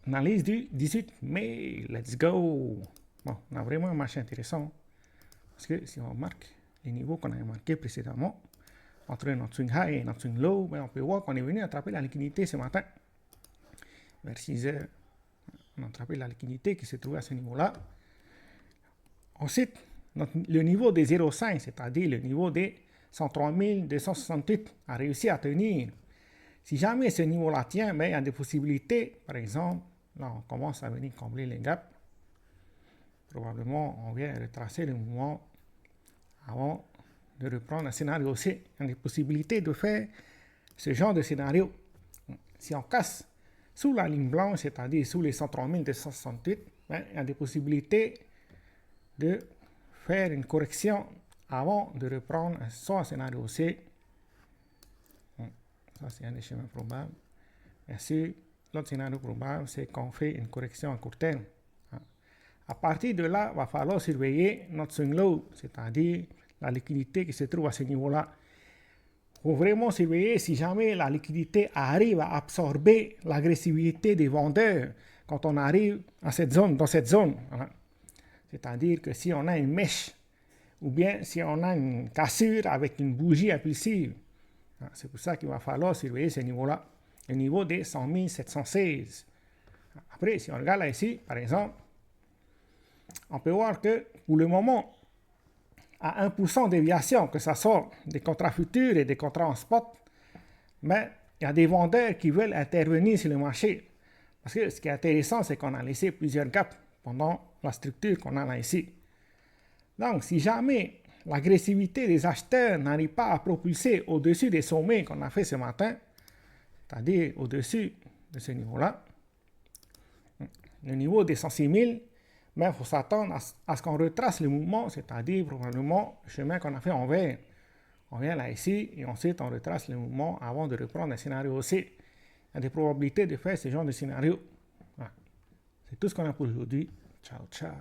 Analyse du 18 mai, let's go! Bon, on a vraiment un marché intéressant. Parce que si on remarque les niveaux qu'on a marqués précédemment, entre notre swing high et notre swing low, ben on peut voir qu'on est venu attraper la liquidité ce matin. Vers 6 heures, on a attrapé la liquidité qui se trouvait à ce niveau-là. Ensuite, le niveau des 0,5, c'est-à-dire le niveau des 103 268, a réussi à tenir. Si jamais ce niveau-là tient, ben, il y a des possibilités. Par exemple, là, on commence à venir combler les gaps. Probablement, on vient retracer le mouvement avant de reprendre un scénario C. Il y a des possibilités de faire ce genre de scénario. Si on casse sous la ligne blanche, c'est-à-dire sous les 103 268, ben, il y a des possibilités de faire une correction avant de reprendre soit un scénario C. Ça, c'est un des chemins probables. Bien sûr, l'autre scénario probable, c'est qu'on fait une correction à court terme. À partir de là, il va falloir surveiller notre swing low, c'est-à-dire la liquidité qui se trouve à ce niveau-là. Il faut vraiment surveiller si jamais la liquidité arrive à absorber l'agressivité des vendeurs quand on arrive à cette zone, dans cette zone. C'est-à-dire que si on a une mèche ou bien si on a une cassure avec une bougie impulsive, c'est pour ça qu'il va falloir surveiller ce niveau-là, le niveau des 100 716. Après, si on regarde là ici, par exemple, on peut voir que pour le moment, à 1% de déviation, que ce soit des contrats futurs et des contrats en spot, mais il y a des vendeurs qui veulent intervenir sur le marché. Parce que ce qui est intéressant, c'est qu'on a laissé plusieurs gaps pendant la structure qu'on a là ici. Donc, si jamais l'agressivité des acheteurs n'arrive pas à propulser au-dessus des sommets qu'on a fait ce matin, c'est-à-dire au-dessus de ce niveau-là, le niveau des 106 000, mais il faut s'attendre à ce qu'on retrace le mouvement, c'est-à-dire probablement le chemin qu'on a fait en vert. On vient là ici et ensuite on retrace le mouvement avant de reprendre un scénario aussi. Il y a des probabilités de faire ce genre de scénario. Voilà. C'est tout ce qu'on a pour aujourd'hui. Ciao, ciao.